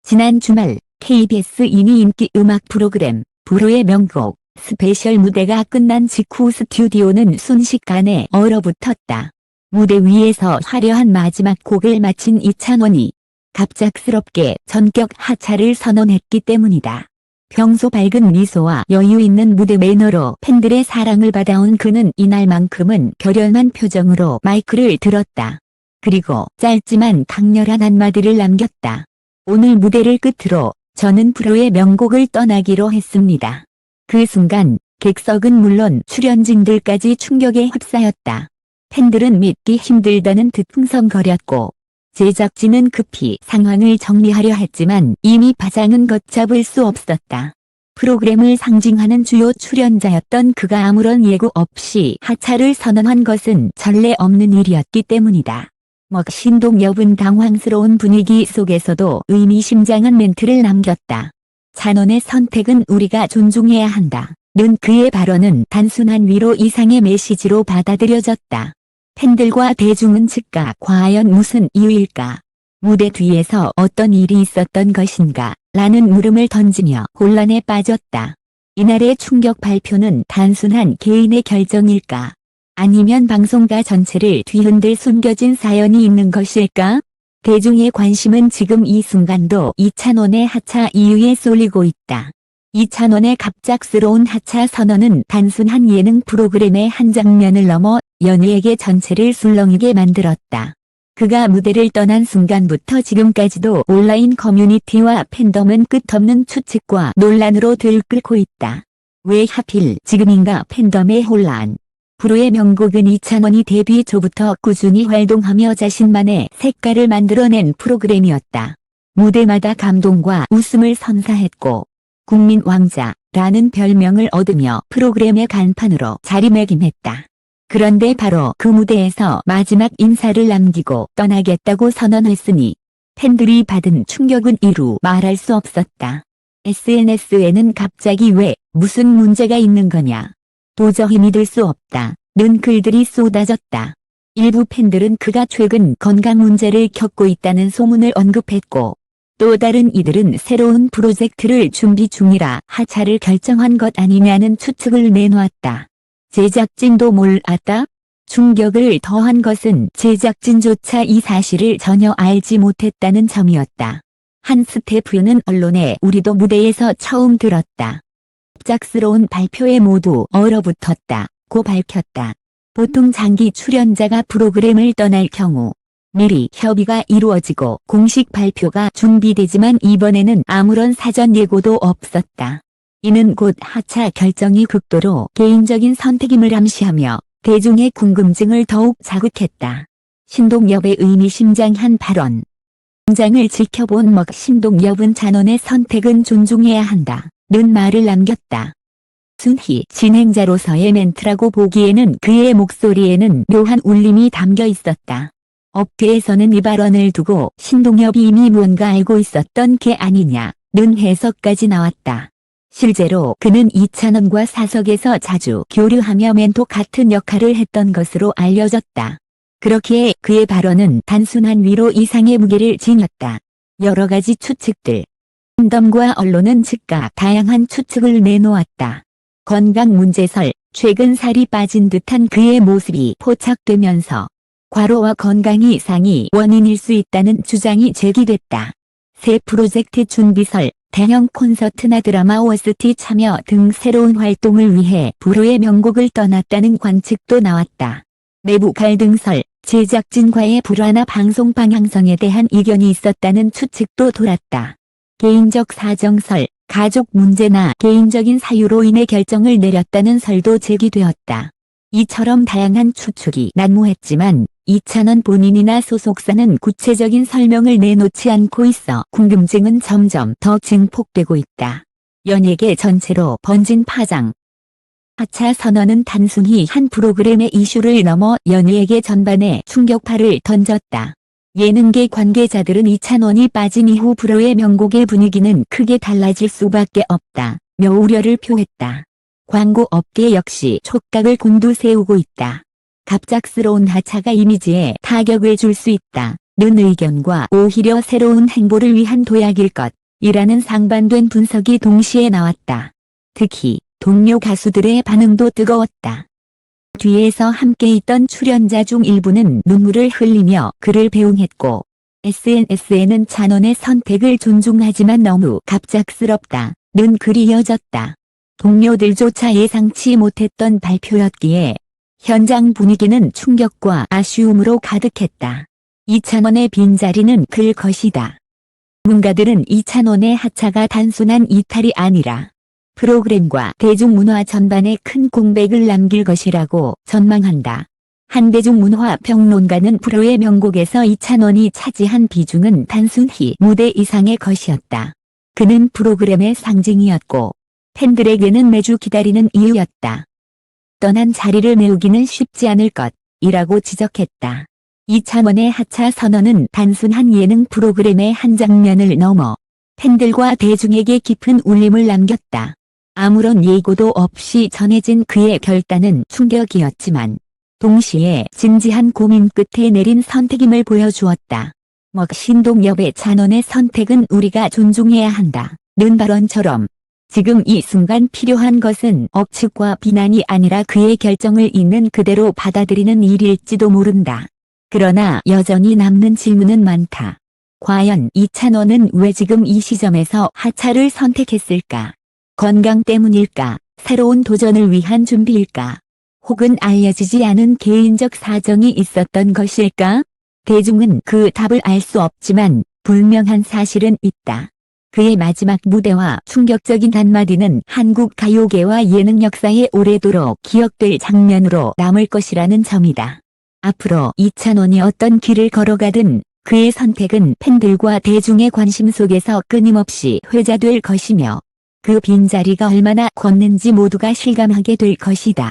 지난 주말 KBS 인기 음악 프로그램 불후의 명곡 스페셜 무대가 끝난 직후 스튜디오는 순식간에 얼어붙었다. 무대 위에서 화려한 마지막 곡을 마친 이찬원이 갑작스럽게 전격 하차를 선언했기 때문이다. 평소 밝은 미소와 여유 있는 무대 매너로 팬들의 사랑을 받아온 그는 이날만큼은 결연한 표정으로 마이크를 들었다. 그리고 짧지만 강렬한 한마디를 남겼다. 오늘 무대를 끝으로 저는 불후의 명곡을 떠나기로 했습니다. 그 순간 객석은 물론 출연진들까지 충격에 휩싸였다. 팬들은 믿기 힘들다는 듯 흥성거렸고 제작진은 급히 상황을 정리하려 했지만 이미 파장은 걷잡을 수 없었다. 프로그램을 상징하는 주요 출연자였던 그가 아무런 예고 없이 하차를 선언한 것은 전례 없는 일이었기 때문이다. 신동엽은 당황스러운 분위기 속에서도 의미심장한 멘트를 남겼다. 찬원의 선택은 우리가 존중해야 한다. 는 그의 발언은 단순한 위로 이상의 메시지로 받아들여졌다. 팬들과 대중은 즉각 과연 무슨 이유일까? 무대 뒤에서 어떤 일이 있었던 것인가? 라는 물음을 던지며 혼란에 빠졌다. 이날의 충격 발표는 단순한 개인의 결정일까? 아니면 방송가 전체를 뒤흔들 숨겨진 사연이 있는 것일까? 대중의 관심은 지금 이 순간도 이찬원의 하차 이유에 쏠리고 있다. 이찬원의 갑작스러운 하차 선언은 단순한 예능 프로그램의 한 장면을 넘어 연예계 전체를 술렁이게 만들었다. 그가 무대를 떠난 순간부터 지금까지도 온라인 커뮤니티와 팬덤은 끝없는 추측과 논란으로 들끓고 있다. 왜 하필 지금인가 팬덤의 혼란. 불후의 명곡은 이찬원이 데뷔 초부터 꾸준히 활동하며 자신만의 색깔을 만들어낸 프로그램이었다. 무대마다 감동과 웃음을 선사했고 국민 왕자라는 별명을 얻으며 프로그램의 간판으로 자리매김했다. 그런데 바로 그 무대에서 마지막 인사를 남기고 떠나겠다고 선언했으니 팬들이 받은 충격은 이루 말할 수 없었다. SNS에는 갑자기 왜 무슨 문제가 있는 거냐? 도저히 믿을 수 없다. 는 글들이 쏟아졌다. 일부 팬들은 그가 최근 건강 문제를 겪고 있다는 소문을 언급했고 또 다른 이들은 새로운 프로젝트를 준비 중이라 하차를 결정한 것 아니냐는 추측을 내놓았다. 제작진도 몰랐다? 충격을 더한 것은 제작진조차 이 사실을 전혀 알지 못했다는 점이었다. 한 스태프는 언론에 우리도 무대에서 처음 들었다. 갑작스러운 발표에 모두 얼어붙었다. 고 밝혔다. 보통 장기 출연자가 프로그램을 떠날 경우 미리 협의가 이루어지고 공식 발표가 준비되지만 이번에는 아무런 사전 예고도 없었다. 이는 곧 하차 결정이 극도로 개인적인 선택임을 암시하며 대중의 궁금증을 더욱 자극했다. 신동엽의 의미심장한 발언. 당장을 지켜본 신동엽은 찬원의 선택은 존중해야 한다. 는 말을 남겼다. 순희 진행자로서의 멘트라고 보기에는 그의 목소리에는 묘한 울림이 담겨 있었다. 업계에서는 이 발언을 두고 신동엽이 이미 무언가 알고 있었던 게 아니냐는 해석까지 나왔다. 실제로 그는 이찬원과 사석에서 자주 교류하며 멘토 같은 역할을 했던 것으로 알려졌다. 그렇기에 그의 발언은 단순한 위로 이상의 무게를 지녔다. 여러 가지 추측들. 팬덤과 언론은 즉각 다양한 추측을 내놓았다. 건강 문제설, 최근 살이 빠진 듯한 그의 모습이 포착되면서 과로와 건강 이상이 원인일 수 있다는 주장이 제기됐다. 새 프로젝트 준비설, 대형 콘서트나 드라마 OST 참여 등 새로운 활동을 위해 불후의 명곡을 떠났다는 관측도 나왔다. 내부 갈등설, 제작진과의 불화나 방송 방향성에 대한 이견이 있었다는 추측도 돌았다. 개인적 사정설, 가족 문제나 개인적인 사유로 인해 결정을 내렸다는 설도 제기되었다. 이처럼 다양한 추측이 난무했지만 이찬원 본인이나 소속사는 구체적인 설명을 내놓지 않고 있어 궁금증은 점점 더 증폭되고 있다. 연예계 전체로 번진 파장. 하차 선언은 단순히 한 프로그램의 이슈를 넘어 연예계 전반에 충격파를 던졌다. 예능계 관계자들은 이찬원이 빠진 이후 불후의 명곡의 분위기는 크게 달라질 수밖에 없다. 며 우려를 표했다. 광고 업계 역시 촉각을 곤두세우고 있다. 갑작스러운 하차가 이미지에 타격을 줄 수 있다. 는 의견과 오히려 새로운 행보를 위한 도약일 것이라는 상반된 분석이 동시에 나왔다. 특히 동료 가수들의 반응도 뜨거웠다. 뒤에서 함께 있던 출연자 중 일부는 눈물을 흘리며 그를 배웅했고, SNS에는 찬원의 선택을 존중하지만 너무 갑작스럽다 는 글이 이어졌다. 동료들조차 예상치 못했던 발표였기에 현장 분위기는 충격과 아쉬움으로 가득했다. 이찬원의 빈자리는 클 것이다. 전문가들은 이찬원의 하차가 단순한 이탈이 아니라 프로그램과 대중문화 전반에 큰 공백을 남길 것이라고 전망한다. 한 대중문화 평론가는 불후의 명곡에서 이찬원이 차지한 비중은 단순히 무대 이상의 것이었다. 그는 프로그램의 상징이었고 팬들에게는 매주 기다리는 이유였다. 떠난 자리를 메우기는 쉽지 않을 것이라고 지적했다. 이찬원의 하차 선언은 단순한 예능 프로그램의 한 장면을 넘어 팬들과 대중에게 깊은 울림을 남겼다. 아무런 예고도 없이 전해진 그의 결단은 충격이었지만 동시에 진지한 고민 끝에 내린 선택임을 보여주었다. 신동엽의 찬원의 선택은 우리가 존중해야 한다 는 발언처럼 지금 이 순간 필요한 것은 억측과 비난이 아니라 그의 결정을 있는 그대로 받아들이는 일일지도 모른다. 그러나 여전히 남는 질문은 많다. 과연 이찬원은 왜 지금 이 시점에서 하차를 선택했을까? 건강 때문일까? 새로운 도전을 위한 준비일까? 혹은 알려지지 않은 개인적 사정이 있었던 것일까? 대중은 그 답을 알 수 없지만 분명한 사실은 있다. 그의 마지막 무대와 충격적인 한마디는 한국 가요계와 예능 역사에 오래도록 기억될 장면으로 남을 것이라는 점이다. 앞으로 이찬원이 어떤 길을 걸어가든 그의 선택은 팬들과 대중의 관심 속에서 끊임없이 회자될 것이며 그 빈자리가 얼마나 컸는지 모두가 실감하게 될 것이다.